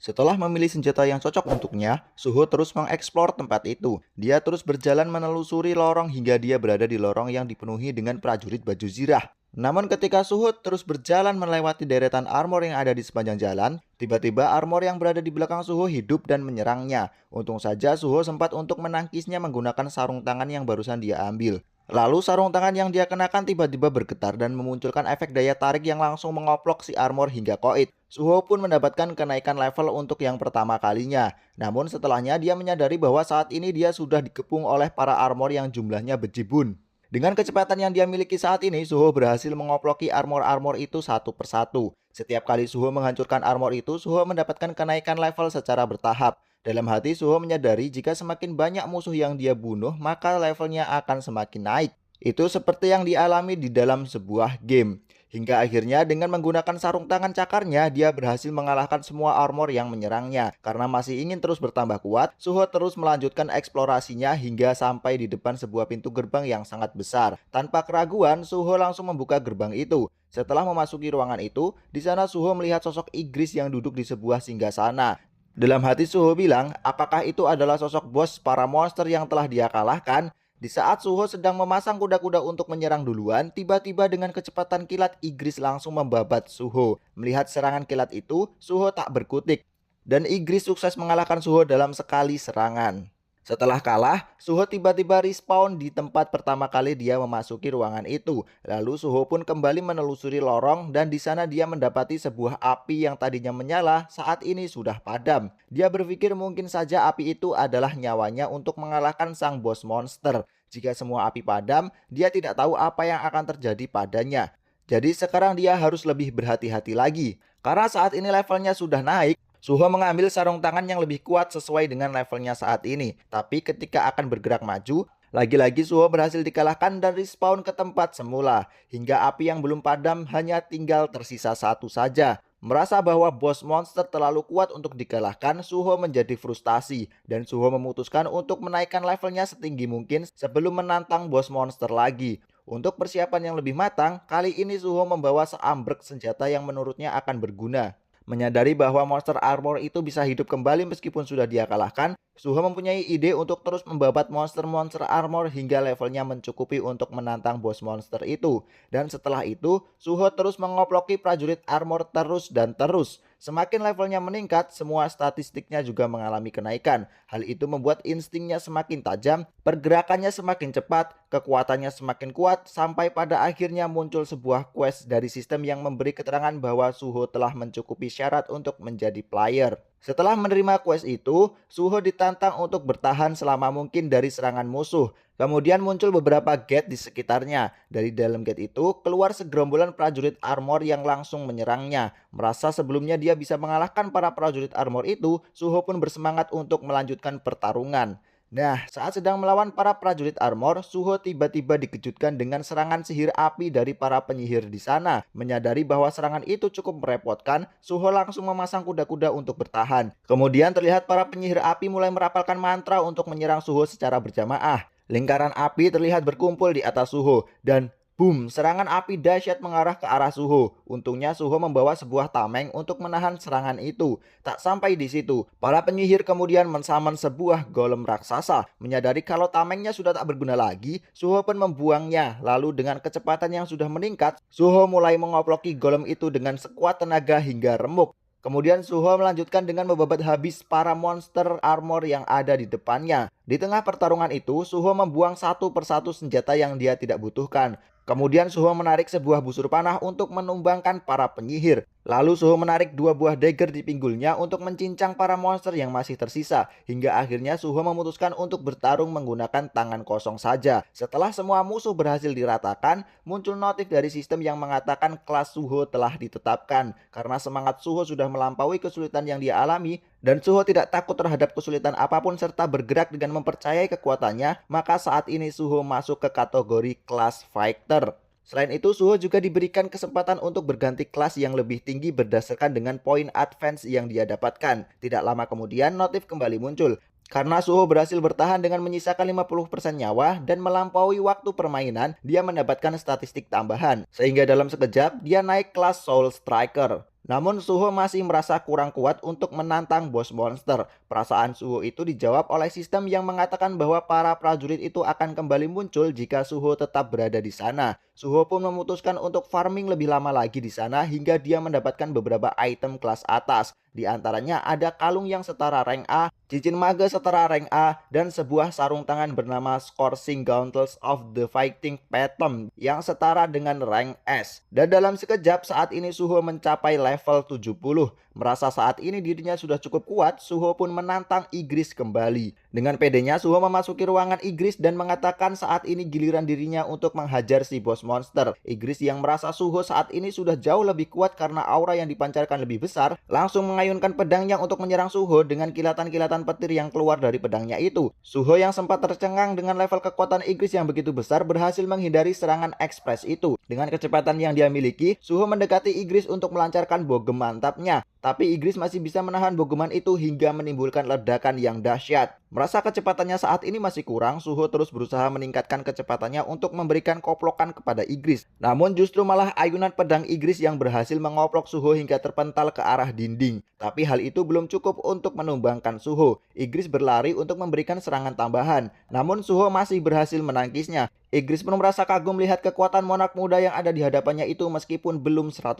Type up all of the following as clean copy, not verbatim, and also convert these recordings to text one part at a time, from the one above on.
Setelah memilih senjata yang cocok untuknya, Suho terus mengeksplor tempat itu. Dia terus berjalan menelusuri lorong hingga dia berada di lorong yang dipenuhi dengan prajurit baju zirah. Namun ketika Suho terus berjalan melewati deretan armor yang ada di sepanjang jalan, tiba-tiba armor yang berada di belakang Suho hidup dan menyerangnya. Untung saja Suho sempat untuk menangkisnya menggunakan sarung tangan yang barusan dia ambil. Lalu sarung tangan yang dia kenakan tiba-tiba bergetar dan memunculkan efek daya tarik yang langsung mengoplok si armor hingga koit. Suho pun mendapatkan kenaikan level untuk yang pertama kalinya. Namun setelahnya dia menyadari bahwa saat ini dia sudah dikepung oleh para armor yang jumlahnya bejibun. Dengan kecepatan yang dia miliki saat ini, Suho berhasil mengoploki armor-armor itu satu persatu. Setiap kali Suho menghancurkan armor itu, Suho mendapatkan kenaikan level secara bertahap. Dalam hati Suho menyadari jika semakin banyak musuh yang dia bunuh, maka levelnya akan semakin naik. Itu seperti yang dialami di dalam sebuah game. Hingga akhirnya dengan menggunakan sarung tangan cakarnya, dia berhasil mengalahkan semua armor yang menyerangnya. Karena masih ingin terus bertambah kuat, Suho terus melanjutkan eksplorasinya hingga sampai di depan sebuah pintu gerbang yang sangat besar. Tanpa keraguan, Suho langsung membuka gerbang itu. Setelah memasuki ruangan itu, di sana Suho melihat sosok Igris yang duduk di sebuah singgasana. Dalam hati Suho bilang, apakah itu adalah sosok bos para monster yang telah dia kalahkan? Di saat Suho sedang memasang kuda-kuda untuk menyerang duluan, tiba-tiba dengan kecepatan kilat Igris langsung membabat Suho. Melihat serangan kilat itu, Suho tak berkutik. Dan Igris sukses mengalahkan Suho dalam sekali serangan. Setelah kalah, Suho tiba-tiba respawn di tempat pertama kali dia memasuki ruangan itu. Lalu Suho pun kembali menelusuri lorong dan di sana dia mendapati sebuah api yang tadinya menyala saat ini sudah padam. Dia berpikir mungkin saja api itu adalah nyawanya untuk mengalahkan sang bos monster. Jika semua api padam, dia tidak tahu apa yang akan terjadi padanya. Jadi sekarang dia harus lebih berhati-hati lagi. Karena saat ini levelnya sudah naik, Suho mengambil sarung tangan yang lebih kuat sesuai dengan levelnya saat ini. Tapi ketika akan bergerak maju, lagi-lagi Suho berhasil dikalahkan dan respawn ke tempat semula. Hingga api yang belum padam hanya tinggal tersisa satu saja. Merasa bahwa bos monster terlalu kuat untuk dikalahkan, Suho menjadi frustasi. Dan Suho memutuskan untuk menaikkan levelnya setinggi mungkin sebelum menantang bos monster lagi. Untuk persiapan yang lebih matang, kali ini Suho membawa seambrek senjata yang menurutnya akan berguna. Menyadari bahwa monster armor itu bisa hidup kembali meskipun sudah dia kalahkan, Suho mempunyai ide untuk terus membabat monster-monster armor hingga levelnya mencukupi untuk menantang bos monster itu. Dan setelah itu, Suho terus mengoploki prajurit armor terus dan terus. Semakin levelnya meningkat, semua statistiknya juga mengalami kenaikan. Hal itu membuat instingnya semakin tajam, pergerakannya semakin cepat, kekuatannya semakin kuat, sampai pada akhirnya muncul sebuah quest dari sistem yang memberi keterangan bahwa Suho telah mencukupi syarat untuk menjadi player. Setelah menerima quest itu, Suho ditantang untuk bertahan selama mungkin dari serangan musuh. Kemudian muncul beberapa gate di sekitarnya. Dari dalam gate itu, keluar segerombolan prajurit armor yang langsung menyerangnya. Merasa sebelumnya dia bisa mengalahkan para prajurit armor itu, Suho pun bersemangat untuk melanjutkan pertarungan. Nah, saat sedang melawan para prajurit armor, Suho tiba-tiba dikejutkan dengan serangan sihir api dari para penyihir di sana. Menyadari bahwa serangan itu cukup merepotkan, Suho langsung memasang kuda-kuda untuk bertahan. Kemudian terlihat para penyihir api mulai merapalkan mantra untuk menyerang Suho secara berjamaah. Lingkaran api terlihat berkumpul di atas Suho dan boom, serangan api dahsyat mengarah ke arah Suho. Untungnya Suho membawa sebuah tameng untuk menahan serangan itu. Tak sampai di situ, para penyihir kemudian mensaman sebuah golem raksasa. Menyadari kalau tamengnya sudah tak berguna lagi, Suho pun membuangnya. Lalu dengan kecepatan yang sudah meningkat, Suho mulai mengoploki golem itu dengan sekuat tenaga hingga remuk. Kemudian Suho melanjutkan dengan membabat habis para monster armor yang ada di depannya. Di tengah pertarungan itu, Suho membuang satu persatu senjata yang dia tidak butuhkan. Kemudian Suho menarik sebuah busur panah untuk menumbangkan para penyihir. Lalu Suho menarik dua buah dagger di pinggulnya untuk mencincang para monster yang masih tersisa. Hingga akhirnya Suho memutuskan untuk bertarung menggunakan tangan kosong saja. Setelah semua musuh berhasil diratakan, muncul notif dari sistem yang mengatakan kelas Suho telah ditetapkan. Karena semangat Suho sudah melampaui kesulitan yang dia alami, dan Suho tidak takut terhadap kesulitan apapun serta bergerak dengan mempercayai kekuatannya, maka saat ini Suho masuk ke kategori kelas fighter. Selain itu, Suho juga diberikan kesempatan untuk berganti kelas yang lebih tinggi berdasarkan dengan poin advance yang dia dapatkan. Tidak lama kemudian, notif kembali muncul. Karena Suho berhasil bertahan dengan menyisakan 50% nyawa dan melampaui waktu permainan, dia mendapatkan statistik tambahan. Sehingga dalam sekejap, dia naik kelas Soul Striker. Namun Suho masih merasa kurang kuat untuk menantang bos monster. Perasaan Suho itu dijawab oleh sistem yang mengatakan bahwa para prajurit itu akan kembali muncul jika Suho tetap berada di sana. Suho pun memutuskan untuk farming lebih lama lagi di sana hingga dia mendapatkan beberapa item kelas atas. Di antaranya ada kalung yang setara rank A, cincin maga setara rank A, dan sebuah sarung tangan bernama Scourging Gauntlets of the Fighting Phantom yang setara dengan rank S. Dan dalam sekejap saat ini Suho mencapai level 70. Merasa saat ini dirinya sudah cukup kuat, Suho pun menantang Igris kembali. Dengan pedenya Suho memasuki ruangan Igris dan mengatakan saat ini giliran dirinya untuk menghajar si bos monster. Igris yang merasa Suho saat ini sudah jauh lebih kuat karena aura yang dipancarkan lebih besar, langsung mengayunkan pedangnya untuk menyerang Suho dengan kilatan-kilatan petir yang keluar dari pedangnya itu. Suho yang sempat tercengang dengan level kekuatan Igris yang begitu besar berhasil menghindari serangan ekspres itu. Dengan kecepatan yang dia miliki, Suho mendekati Igris untuk melancarkan bogem mantapnya. Tapi Igris masih bisa menahan bogeman itu hingga menimbulkan ledakan yang dahsyat. Merasa kecepatannya saat ini masih kurang, Suho terus berusaha meningkatkan kecepatannya untuk memberikan koplokan kepada Igris. Namun justru malah ayunan pedang Igris yang berhasil mengoplok Suho hingga terpental ke arah dinding. Tapi hal itu belum cukup untuk menumbangkan Suho. Igris berlari untuk memberikan serangan tambahan. Namun Suho masih berhasil menangkisnya. Igris pun merasa kagum melihat kekuatan monark muda yang ada di hadapannya itu meskipun belum 100%.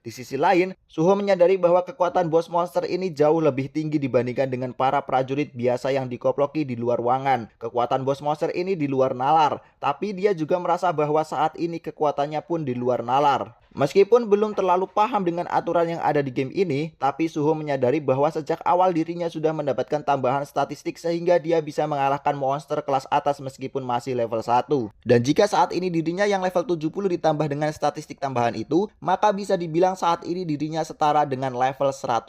Di sisi lain, Suho menyadari bahwa kekuatan bos monster ini jauh lebih tinggi dibandingkan dengan para prajurit biasa yang dikoploki di luar ruangan. Kekuatan bos monster ini di luar nalar, tapi dia juga merasa bahwa saat ini kekuatannya pun di luar nalar. Meskipun belum terlalu paham dengan aturan yang ada di game ini, tapi Suho menyadari bahwa sejak awal dirinya sudah mendapatkan tambahan statistik sehingga dia bisa mengalahkan monster kelas atas meskipun masih level 1. Dan jika saat ini dirinya yang level 70 ditambah dengan statistik tambahan itu, maka bisa dibilang saat ini dirinya setara dengan level 110.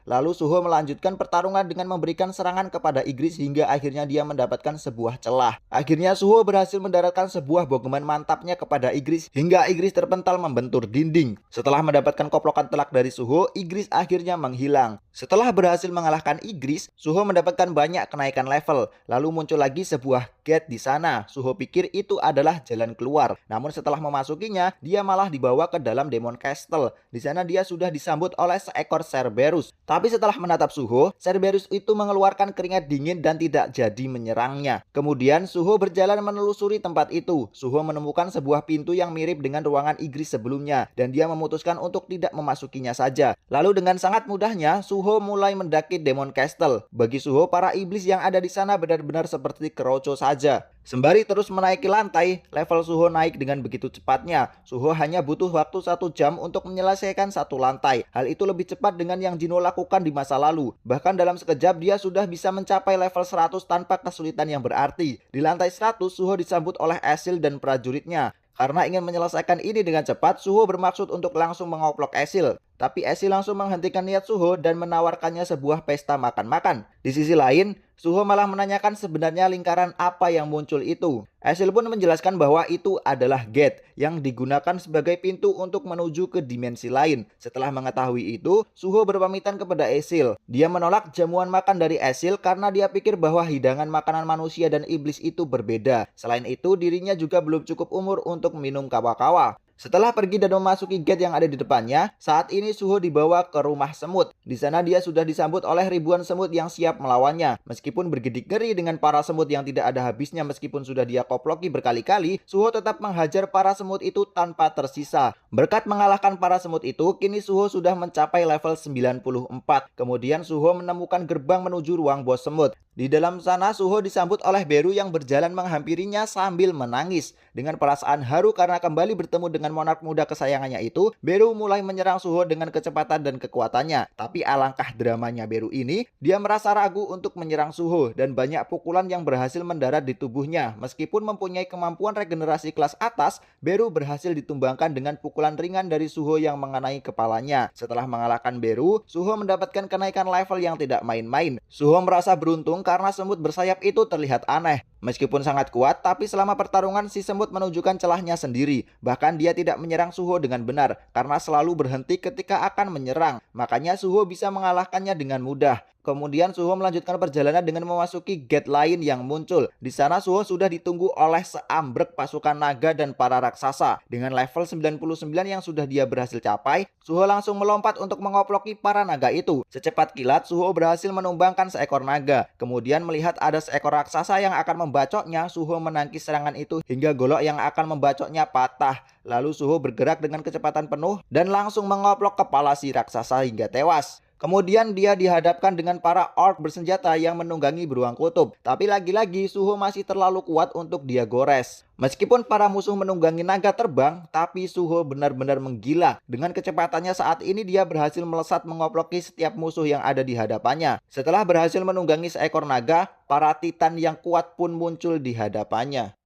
Lalu Suho melanjutkan pertarungan dengan memberikan serangan kepada Igris hingga akhirnya dia mendapatkan sebuah celah. Akhirnya Suho berhasil mendaratkan sebuah bogeman mantapnya kepada Igris hingga Igris terpental membentur dinding. Setelah mendapatkan koplokan telak dari Suho, Igris akhirnya menghilang. Setelah berhasil mengalahkan Igris, Suho mendapatkan banyak kenaikan level. Lalu muncul lagi sebuah gate di sana. Suho pikir itu adalah jalan keluar. Namun setelah memasukinya, dia malah dibawa ke dalam Demon Castle. Di sana dia sudah disambut oleh seekor Cerberus. Tapi setelah menatap Suho, Cerberus itu mengeluarkan keringat dingin dan tidak jadi menyerangnya. Kemudian Suho berjalan menelusuri tempat itu. Suho menemukan sebuah pintu yang mirip dengan ruangan Igris sebelumnya dan dia memutuskan untuk tidak memasukinya saja. Lalu dengan sangat mudahnya Suho mulai mendaki Demon Castle. Bagi Suho, para iblis yang ada di sana benar-benar seperti keroco saja. Sembari terus menaiki lantai, level Suho naik dengan begitu cepatnya. Suho hanya butuh waktu 1 jam untuk menyelesaikan satu lantai. Hal itu lebih cepat dengan yang Jino lakukan di masa lalu. Bahkan dalam sekejap dia sudah bisa mencapai level 100 tanpa kesulitan yang berarti. Di lantai 100, Suho disambut oleh Esil dan prajuritnya. Karena ingin menyelesaikan ini dengan cepat, Suho bermaksud untuk langsung mengoplok Esil. Tapi Esil langsung menghentikan niat Suho dan menawarkannya sebuah pesta makan-makan. Di sisi lain, Suho malah menanyakan sebenarnya lingkaran apa yang muncul itu. Esil pun menjelaskan bahwa itu adalah gate yang digunakan sebagai pintu untuk menuju ke dimensi lain. Setelah mengetahui itu, Suho berpamitan kepada Esil. Dia menolak jamuan makan dari Esil karena dia pikir bahwa hidangan makanan manusia dan iblis itu berbeda. Selain itu, dirinya juga belum cukup umur untuk minum kawa-kawa. Setelah pergi dan memasuki gate yang ada di depannya, saat ini Suho dibawa ke rumah semut. Di sana dia sudah disambut oleh ribuan semut yang siap melawannya. Meskipun bergidik ngeri dengan para semut yang tidak ada habisnya meskipun sudah dia koploki berkali-kali, Suho tetap menghajar para semut itu tanpa tersisa. Berkat mengalahkan para semut itu, kini Suho sudah mencapai level 94. Kemudian Suho menemukan gerbang menuju ruang bos semut. Di dalam sana Suho disambut oleh Beru yang berjalan menghampirinya sambil menangis. Dengan perasaan haru karena kembali bertemu dengan monark muda kesayangannya itu, Beru mulai menyerang Suho dengan kecepatan dan kekuatannya. Tapi alangkah dramanya Beru ini, dia merasa ragu untuk menyerang Suho dan banyak pukulan yang berhasil mendarat di tubuhnya. Meskipun mempunyai kemampuan regenerasi kelas atas, Beru berhasil ditumbangkan dengan pukulan ringan dari Suho yang mengenai kepalanya. Setelah mengalahkan Beru, Suho mendapatkan kenaikan level yang tidak main-main. Suho merasa beruntung karena semut bersayap itu terlihat aneh. Meskipun sangat kuat, tapi selama pertarungan si semut menunjukkan celahnya sendiri. Bahkan dia tidak menyerang Suho dengan benar, karena selalu berhenti ketika akan menyerang. Makanya Suho bisa mengalahkannya dengan mudah. Kemudian Suho melanjutkan perjalanan dengan memasuki gate lain yang muncul. Di sana Suho sudah ditunggu oleh seambrek pasukan naga dan para raksasa. Dengan level 99 yang sudah dia berhasil capai, Suho langsung melompat untuk mengoploki para naga itu. Secepat kilat, Suho berhasil menumbangkan seekor naga. Kemudian melihat ada seekor raksasa yang akan membacoknya, Suho menangkis serangan itu hingga golok yang akan membacoknya patah. Lalu Suho bergerak dengan kecepatan penuh dan langsung mengoplok kepala si raksasa hingga tewas. Kemudian dia dihadapkan dengan para orc bersenjata yang menunggangi beruang kutub. Tapi lagi-lagi Suho masih terlalu kuat untuk dia gores. Meskipun para musuh menunggangi naga terbang, tapi Suho benar-benar menggila. Dengan kecepatannya saat ini dia berhasil melesat mengoploki setiap musuh yang ada di hadapannya. Setelah berhasil menunggangi seekor naga, para titan yang kuat pun muncul di hadapannya.